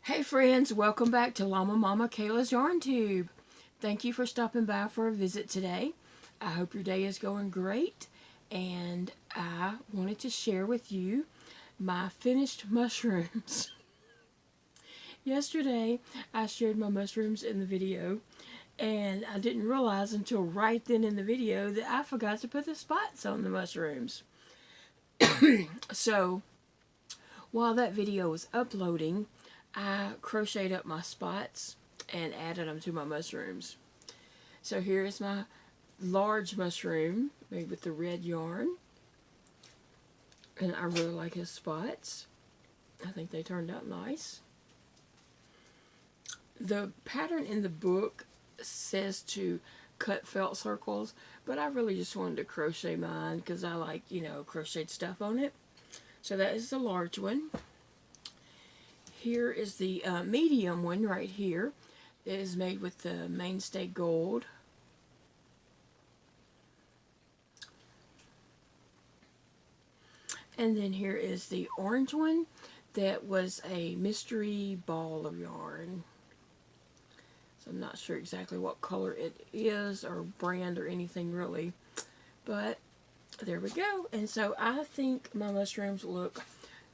Hey friends, welcome back to Llama Mama Kayla's Yarn Tube. Thank you for stopping by for a visit today. I hope your day is going great, and I wanted to share with you my finished mushrooms. Yesterday, I shared my mushrooms in the video, and I didn't realize until right then in the video that I forgot to put the spots on the mushrooms. So, while that video was uploading, I crocheted up my spots and added them to my mushrooms. So here is my large mushroom made with the red yarn. And I really like his spots. I think they turned out nice. The pattern in the book says to cut felt circles, but I really just wanted to crochet mine because I like, crocheted stuff on it. So that is the large one. Here is the medium one right here. It is made with the mainstay gold. And then here is the orange one that was a mystery ball of yarn. So I'm not sure exactly what color it is or brand or anything really. But there we go. And so I think my mushrooms look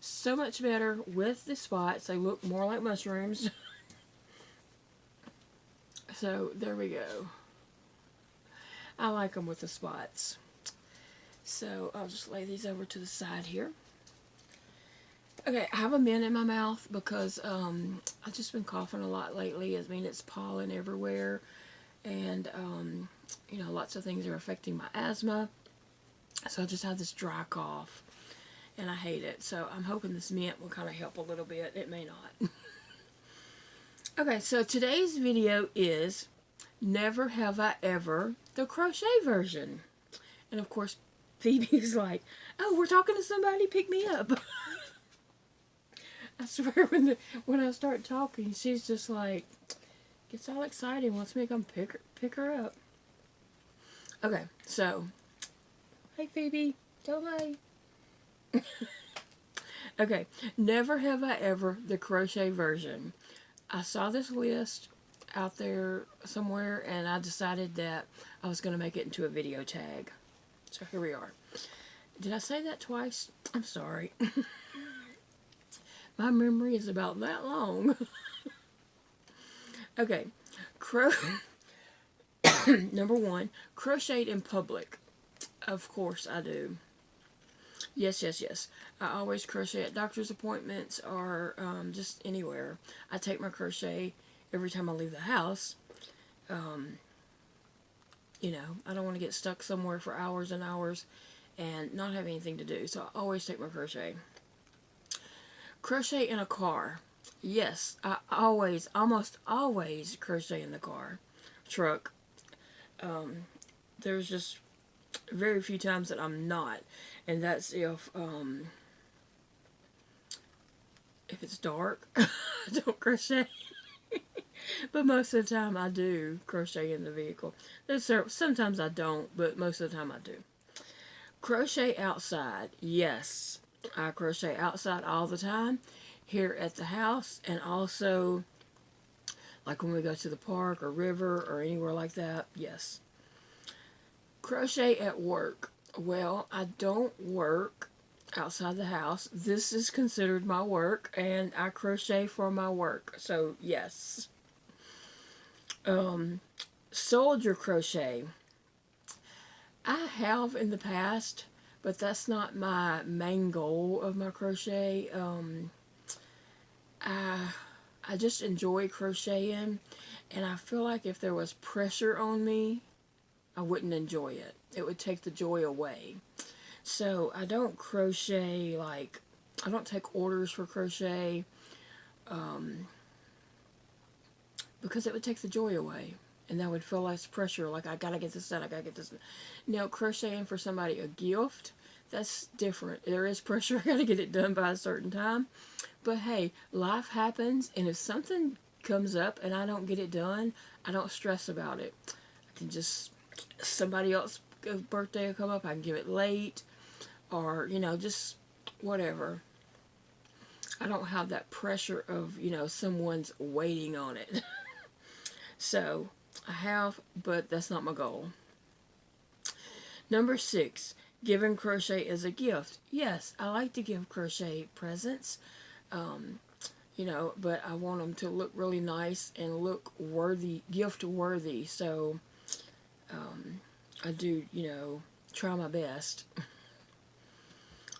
so much better with the spots. They look more like mushrooms. So there we go. I like them with the spots. So I'll just lay these over to the side here. Okay, I have a mint in my mouth because I've just been coughing a lot lately. I mean, it's pollen everywhere, and lots of things are affecting my asthma. So I just have this dry cough, and I hate it. So I'm hoping this mint will kind of help a little bit. It may not. Okay, so today's video is Never Have I Ever, the crochet version. And of course, Phoebe's like, oh, we're talking to somebody, pick me up. I swear when I start talking, she's just like, gets all excited, wants me to come pick her up. Okay, so, hey Phoebe, tell hi. Okay, Never Have I Ever, the crochet version. I saw this list out there somewhere, and I decided that I was going to make it into a video tag. So here we are. Did I say that twice? I'm sorry. My memory is about that long. Okay, number one, crocheted in public. Of course I do. Yes. I always crochet at doctor's appointments or just anywhere. I take my crochet every time I leave the house. I don't want to get stuck somewhere for hours and hours and not have anything to do. So I always take my crochet. Crochet in a car. Yes, I almost always crochet in the truck. There's just very few times that I'm not, and that's if it's dark. I don't crochet. But most of the time I do crochet in the vehicle. Sometimes I don't, but most of the time I do. Crochet outside. Yes, I crochet outside all the time here at the house, and also like when we go to the park or river or anywhere like that. Yes. Crochet at work. Well, I don't work outside the house. This is considered my work, and I crochet for my work. So yes. Soldier crochet. I have in the past, but that's not my main goal of my crochet. I just enjoy crocheting, and I feel like if there was pressure on me, I wouldn't enjoy it. It would take the joy away. So I don't crochet, I don't take orders for crochet, because it would take the joy away. And that would feel like pressure, like I gotta get this done, I gotta get this done. Now, crocheting for somebody a gift, that's different. There is pressure, I gotta get it done by a certain time. But hey, life happens, and if something comes up and I don't get it done, I don't stress about it. I can just, somebody else's birthday will come up, I can give it late, or, just whatever. I don't have that pressure of, you know, someone's waiting on it. So I have, but that's not my goal. Number 6, giving crochet as a gift. Yes, I like to give crochet presents, you know, but I want them to look really nice and look worthy, gift worthy. So I do, you know, try my best.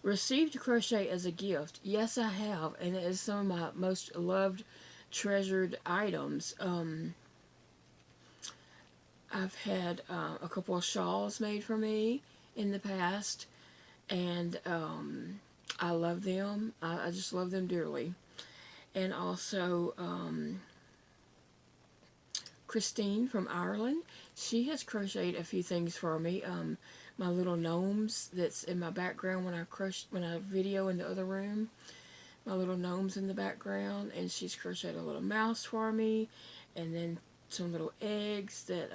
Received crochet as a gift. Yes, I have, and it is some of my most loved, treasured items. I've had a couple of shawls made for me in the past, and I love them. I just love them dearly. And also, Christine from Ireland, she has crocheted a few things for me. My little gnomes that's in my background when I video in the other room. My little gnomes in the background, and she's crocheted a little mouse for me, and then some little eggs that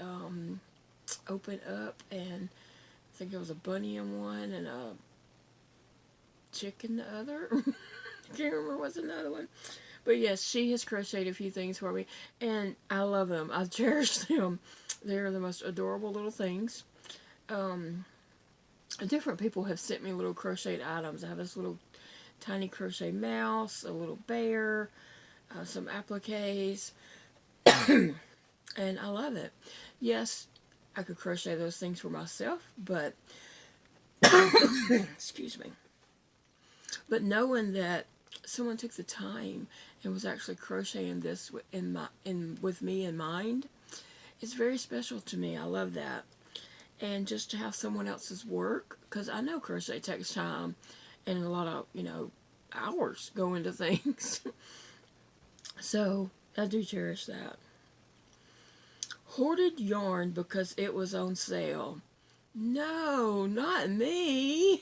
open up, and I think there was a bunny in one and a chick in the other. I can't remember what's another one. But yes, she has crocheted a few things for me, and I love them. I cherish them. They're the most adorable little things. Different people have sent me little crocheted items. I have this little tiny crochet mouse, a little bear, some appliques, and I love it. Yes, I could crochet those things for myself, but excuse me. But knowing that someone took the time and was actually crocheting this with me in mind, it's very special to me. I love that. And just to have someone else's work, because I know crochet takes time and a lot of, you know, hours go into things. So I do cherish that. Hoarded yarn because it was on sale. No, not me.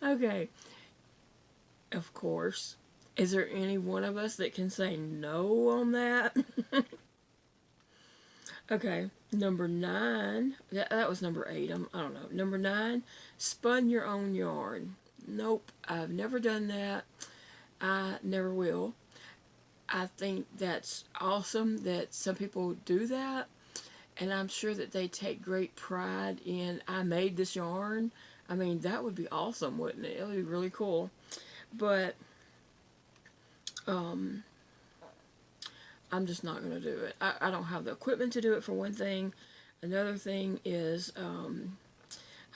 Okay, of course. Is there any one of us that can say no on that? Okay, number 9. That was number 8. I don't know. Number 9, spun your own yarn. Nope, I've never done that. I never will. I think that's awesome that some people do that, and I'm sure that they take great pride in, I made this yarn. I mean, that would be awesome, wouldn't it? It would be really cool. But I'm just not going to do it. I don't have the equipment to do it, for one thing. Another thing is, I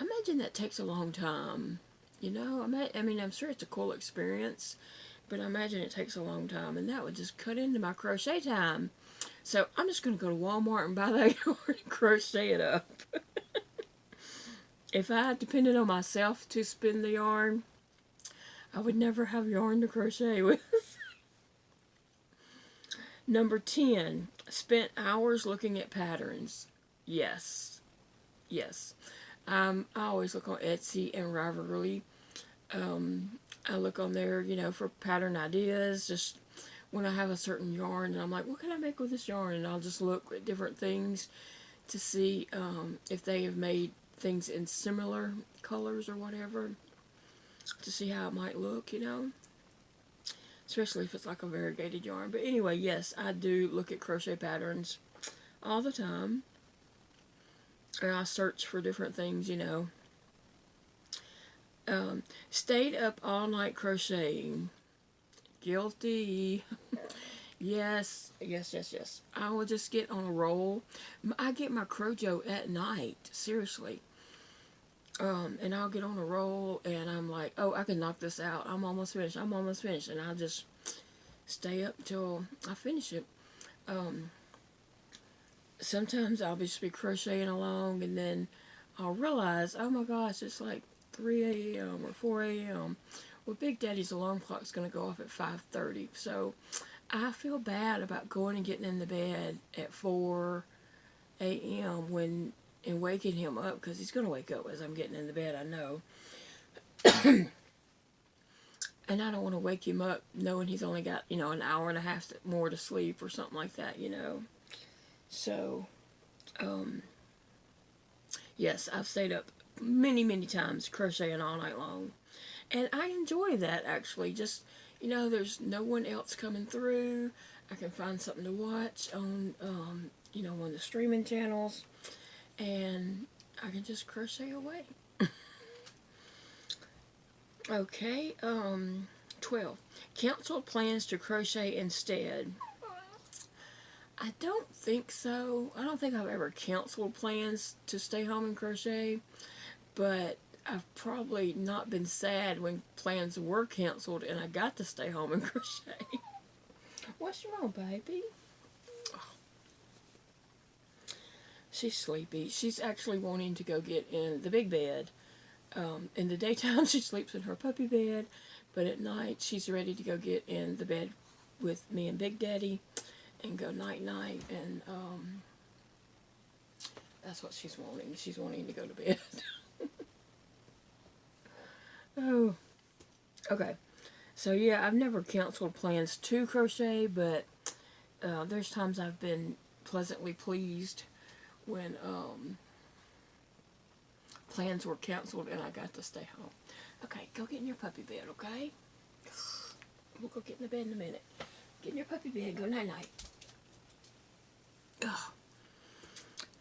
imagine that takes a long time. You know, I mean, I'm sure it's a cool experience, but I imagine it takes a long time, and that would just cut into my crochet time. So I'm just going to go to Walmart and buy that yarn and crochet it up. If I depended on myself to spin the yarn, I would never have yarn to crochet with. Number 10, spent hours looking at patterns. Yes. Yes. I always look on Etsy and Ravelry. I look on there, you know, for pattern ideas, just when I have a certain yarn, and I'm like, what can I make with this yarn? And I'll just look at different things to see if they have made things in similar colors or whatever, to see how it might look, you know, especially if it's like a variegated yarn. But anyway, yes, I do look at crochet patterns all the time, and I search for different things, you know. Stayed up all night crocheting. Guilty. Yes, yes, yes, yes. I will just get on a roll. I get my crojo at night, seriously. And I'll get on a roll, and I'm like, oh, I can knock this out. I'm almost finished. I'm almost finished. And I'll just stay up till I finish it. Sometimes I'll just be crocheting along, and then I'll realize, oh my gosh, it's like 3 a.m. or 4 a.m. Well, Big Daddy's alarm clock's going to go off at 5:30. So I feel bad about going and getting in the bed at 4 a.m. and waking him up, because he's going to wake up as I'm getting in the bed, I know. And I don't want to wake him up knowing he's only got, you know, an hour and a half more to sleep or something like that, you know. So, yes, I've stayed up many, many times crocheting all night long. And I enjoy that, actually. Just, you know, there's no one else coming through. I can find something to watch on, you know, one of the streaming channels. And I can just crochet away. Okay, 12. Canceled plans to crochet instead. I don't think so. I don't think I've ever canceled plans to stay home and crochet, but I've probably not been sad when plans were canceled and I got to stay home and crochet. What's wrong, baby? Oh. She's sleepy. She's actually wanting to go get in the big bed. In the daytime, she sleeps in her puppy bed, but at night, she's ready to go get in the bed with me and Big Daddy and go night-night, and that's what she's wanting. She's wanting to go to bed. Oh, okay. So, yeah, I've never canceled plans to crochet, but there's times I've been pleasantly pleased when plans were canceled and I got to stay home. Okay, go get in your puppy bed, okay? We'll go get in the bed in a minute. Get in your puppy bed, go night-night.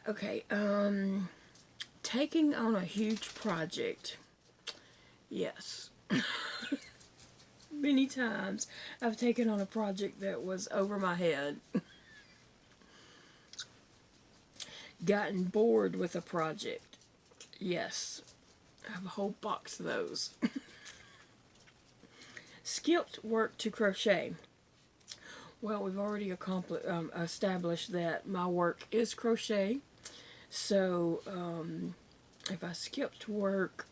Okay, taking on a huge project. Yes. Many times I've taken on a project that was over my head. Gotten bored with a project. Yes. I have a whole box of those. Skipped work to crochet. Well, we've already established that my work is crochet. So, if I skipped work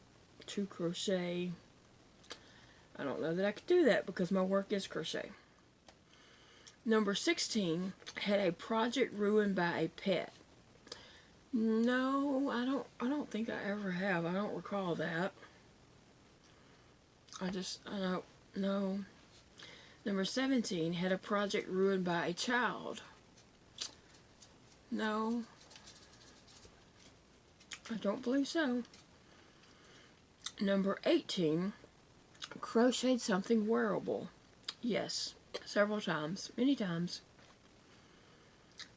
to crochet, I don't know that I could do that because my work is crochet. Number 16, had a project ruined by a pet. No, I don't think I ever have. I don't recall that. I don't know. Number 17, had a project ruined by a child. No. I don't believe so. Number 18, crocheted something wearable. Yes, several times, many times.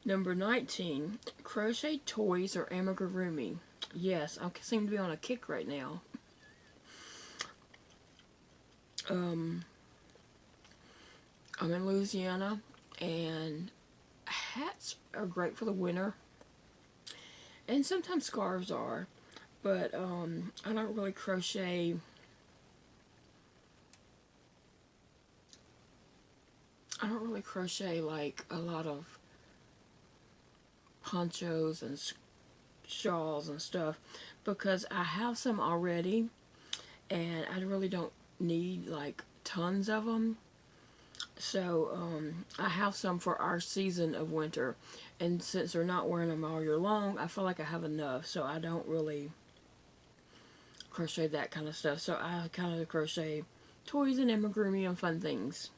Number 19, crochet toys or amigurumi. Yes, I seem to be on a kick right now. I'm in Louisiana, and hats are great for the winter, and sometimes scarves are, but I don't really crochet. I don't really crochet like a lot of ponchos and shawls and stuff because I have some already, and I really don't need like tons of them. So I have some for our season of winter, and since they're not wearing them all year long, I feel like I have enough, so I don't really crochet that kind of stuff. So I kind of crochet toys and amigurumi and fun things.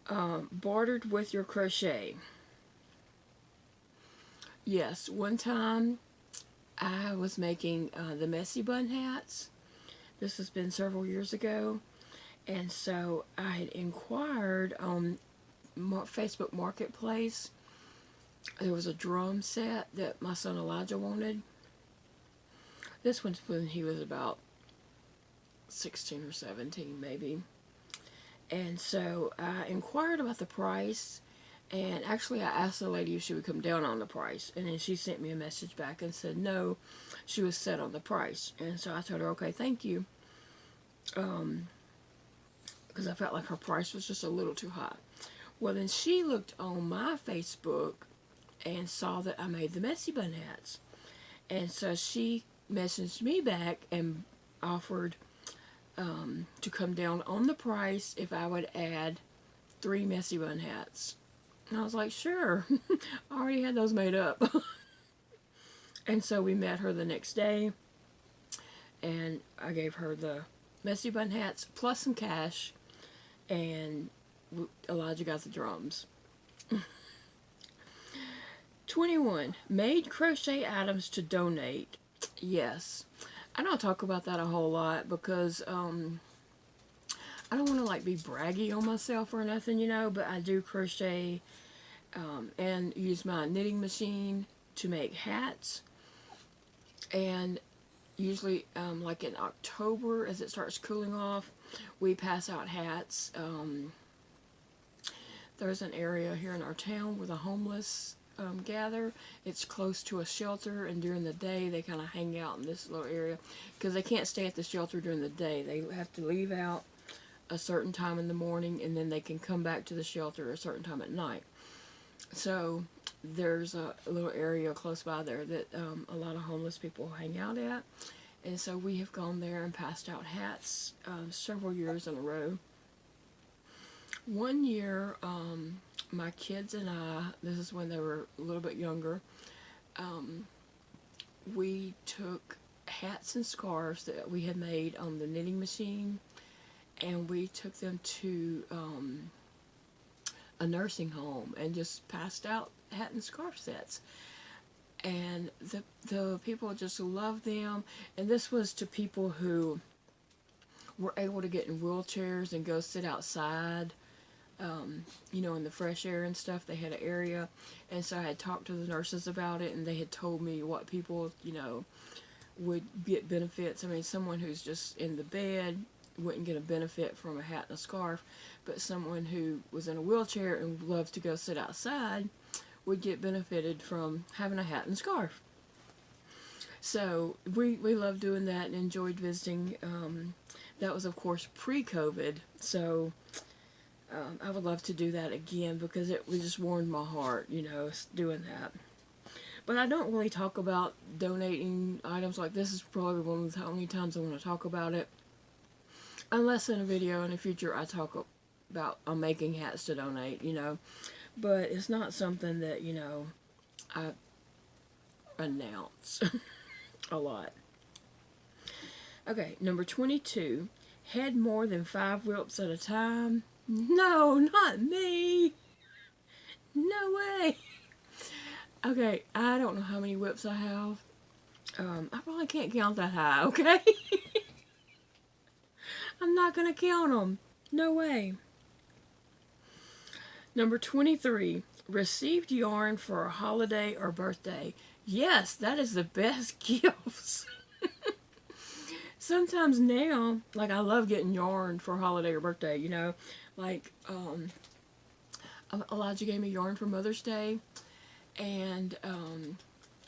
Bartered with your crochet. Yes, one time I was making the messy bun hats. This has been several years ago. And so I had inquired on Facebook Marketplace. There was a drum set that my son Elijah wanted. This one's when he was about 16 or 17 maybe. And so I inquired about the price. And actually I asked the lady if she would come down on the price. And then she sent me a message back and said no, she was set on the price. And so I told her, okay, thank you. Because I felt like her price was just a little too high. Well, then she looked on my Facebook and saw that I made the messy bun hats. And so she messaged me back and offered to come down on the price if I would add 3 messy bun hats. And I was like, sure. I already had those made up. And so we met her the next day, and I gave her the messy bun hats plus some cash, and Elijah got the drums. 21. Made crochet items to donate. Yes. I don't talk about that a whole lot because I don't want to like be braggy on myself or nothing, you know, but I do crochet and use my knitting machine to make hats. And usually like in October, as it starts cooling off, we pass out hats. There's an area here in our town where the homeless gather. It's close to a shelter, and during the day they kind of hang out in this little area because they can't stay at the shelter during the day. They have to leave out a certain time in the morning, and then they can come back to the shelter a certain time at night. So there's a little area close by there that a lot of homeless people hang out at, and so we have gone there and passed out hats several years in a row. One year, my kids and I, this is when they were a little bit younger, we took hats and scarves that we had made on the knitting machine, and we took them to a nursing home and just passed out hat and scarf sets. And the people just loved them. And this was to people who were able to get in wheelchairs and go sit outside, you know, in the fresh air and stuff. They had an area. And so I had talked to the nurses about it, and they had told me what people, you know, would get benefits. I mean, someone who's just in the bed wouldn't get a benefit from a hat and a scarf, but someone who was in a wheelchair and loved to go sit outside would get benefited from having a hat and scarf. So we loved doing that and enjoyed visiting. That was, of course, pre-COVID, so I would love to do that again because it just warmed my heart, you know, doing that. But I don't really talk about donating items like this. Is probably one of the only times I want to talk about it. Unless in a video in the future I talk about I'm making hats to donate, you know. But it's not something that, you know, I announce a lot. Okay, number 22. Head more than 5 whips at a time. No, not me. No way. Okay, I don't know how many whips I have. I probably can't count that high, okay? I'm not going to count them. No way. Number 23. Received yarn for a holiday or birthday. Yes, that is the best gifts. Sometimes now, like I love getting yarn for holiday or birthday, you know. Like, Elijah gave me yarn for Mother's Day. And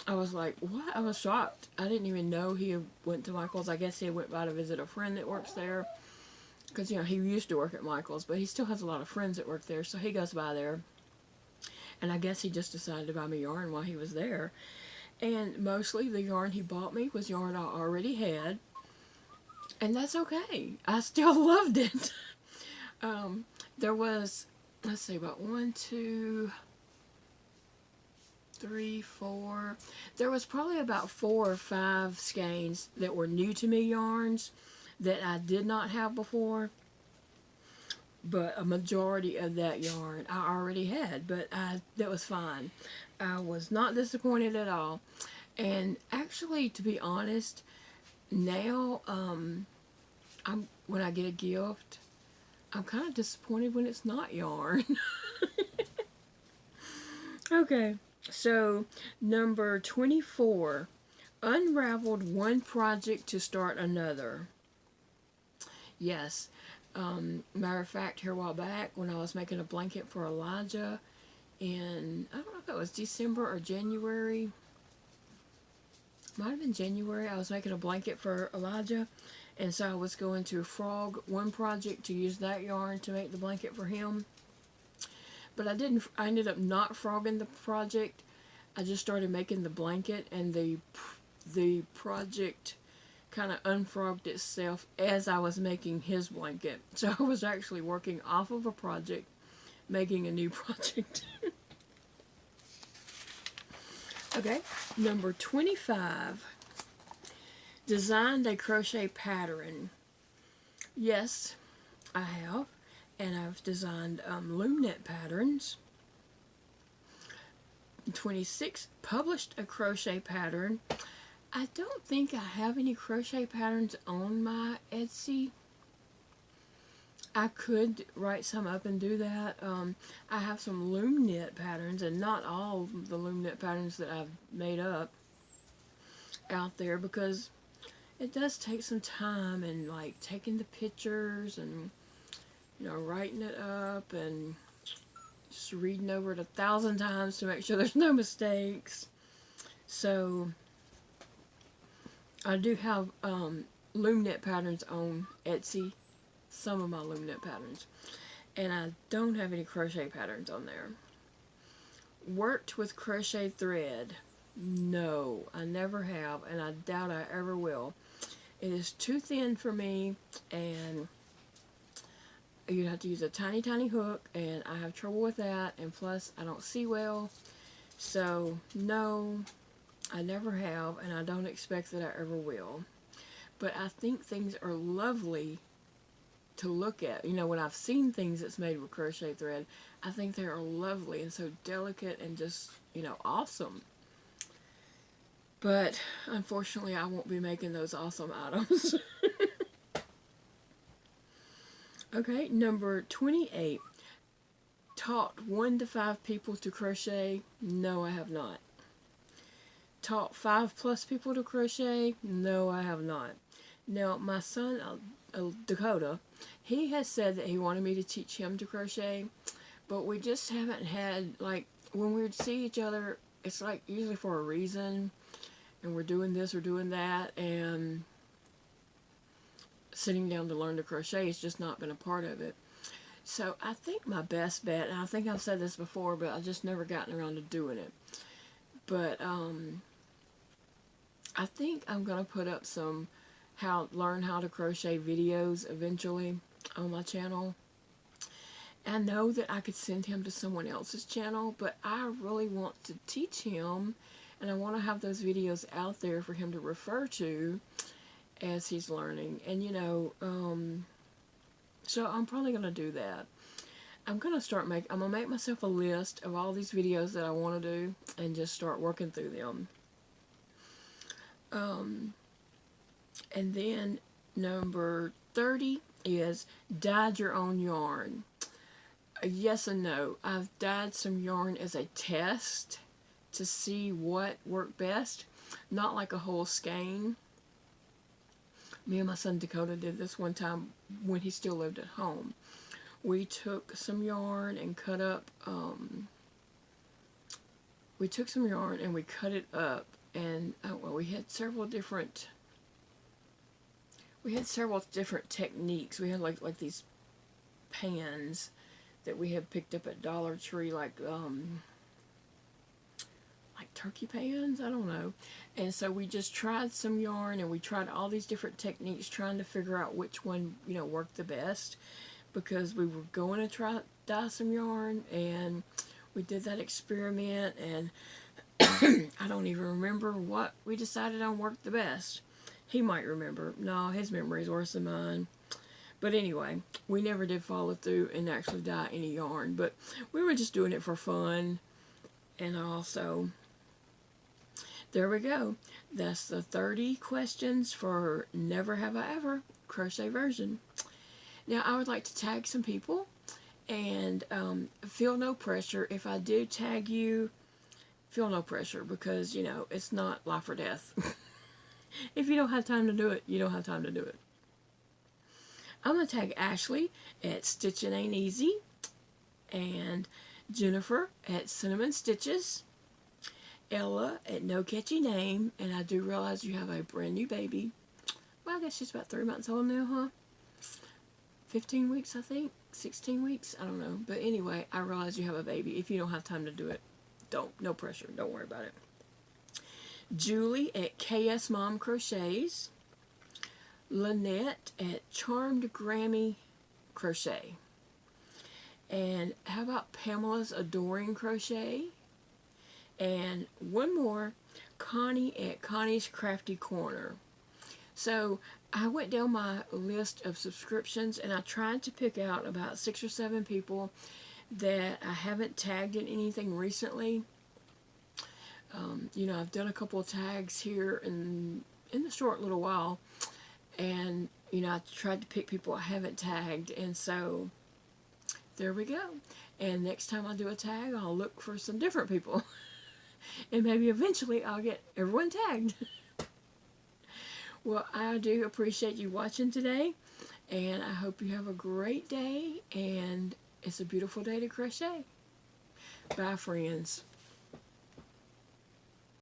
I was like, what? I was shocked. I didn't even know he went to Michael's. I guess he went by to visit a friend that works there. Because, you know, he used to work at Michael's, but he still has a lot of friends that work there, so he goes by there. And I guess he just decided to buy me yarn while he was there. And mostly the yarn he bought me was yarn I already had. And that's okay. I still loved it. There was, let's see, about 1, 2, 3, 4. There was probably about 4 or 5 skeins that were new to me yarns that I did not have before. But a majority of that yarn I already had, but that was fine. I was not disappointed at all. And actually, to be honest, now when I get a gift, I'm kind of disappointed when it's not yarn. Okay, so number 24, unraveled one project to start another. Yes. Matter of fact, here a while back when I was making a blanket for Elijah in, I don't know if it was December or January. Might have been January. I was making a blanket for Elijah, and so I was going to frog one project to use that yarn to make the blanket for him. But I ended up not frogging the project. I just started making the blanket, and the project kind of unfrogged itself as I was making his blanket. So I was actually working off of a project, making a new project. Okay, number 25. Designed a crochet pattern. Yes, I have. And I've designed loom knit patterns. 26. Published a crochet pattern. I don't think I have any crochet patterns on my Etsy. I could write some up and do that. I have some loom knit patterns, and not all the loom knit patterns that I've made up out there, because it does take some time, and like taking the pictures and, you know, writing it up and just reading over it 1,000 times to make sure there's no mistakes. So I do have loom knit patterns on Etsy, some of my loom knit patterns, and I don't have any crochet patterns on there. Worked with crochet thread? No, I never have, and I doubt I ever will. It is too thin for me, and you'd have to use a tiny, tiny hook, and I have trouble with that, and plus I don't see well. So no, I never have, and I don't expect that I ever will. But I think things are lovely to look at. You know, when I've seen things that's made with crochet thread, I think they are lovely and so delicate and just, you know, awesome. But unfortunately, I won't be making those awesome items. Okay, number 28. Taught 1 to 5 people to crochet? No, I have not. Taught 5+ people to crochet? No, I have not. Now, my son, Dakota, he has said that he wanted me to teach him to crochet, but we just haven't had, like, when we see each other, it's like usually for a reason, and we're doing this or doing that, and sitting down to learn to crochet has just not been a part of it. So I think my best bet, and I think I've said this before, but I've just never gotten around to doing it, but I think I'm going to put up some learn how to crochet videos eventually on my channel. I know that I could send him to someone else's channel, but I really want to teach him, and I want to have those videos out there for him to refer to as he's learning. And you know, so I'm probably going to do that. I'm going to make myself a list of all these videos that I want to do and just start working through them. And then number 30 is dyed your own yarn. Yes and no. I've dyed some yarn as a test to see what worked best. Not like a whole skein. Me and my son Dakota did this one time when he still lived at home. We took some yarn and cut up, we cut it up, and well, we had several different techniques. We had like these pans that we had picked up at Dollar Tree, like turkey pans, I don't know. And so we just tried some yarn, and we tried all these different techniques, trying to figure out which one, you know, worked the best, because we were going to try dye some yarn, and we did that experiment, and I don't even remember what we decided on worked the best. He might remember. No, his memory's worse than mine. But anyway, we never did follow through and actually dye any yarn, but we were just doing it for fun. And also, there we go. That's the 30 questions for Never Have I Ever crochet version. Now, I would like to tag some people, and feel no pressure. If I do tag you, feel no pressure, because, you know, it's not life or death. If you don't have time to do it, you don't have time to do it. I'm going to tag Ashley at Stitchin' Ain't Easy, and Jennifer at Cinnamon Stitches, Ella at No Catchy Name, and I do realize you have a brand new baby. Well, I guess she's about 3 months old now, huh? 15 weeks, I think. 16 weeks? I don't know. But anyway, I realize you have a baby. If you don't have time to do it, don't. No pressure. Don't worry about it. Julie at KS Mom Crochets. Lynette at Charmed Grammy Crochet. And how about Pamela's Adoring Crochet? And one more, Connie at Connie's Crafty Corner. So I went down my list of subscriptions, and I tried to pick out about 6 or 7 people that I haven't tagged in anything recently. You know, I've done a couple of tags here in the short little while, and you know, I tried to pick people I haven't tagged, and so there we go. And next time I do a tag, I'll look for some different people. And maybe eventually I'll get everyone tagged. Well, I do appreciate you watching today, and I hope you have a great day, and it's a beautiful day to crochet. Bye, friends.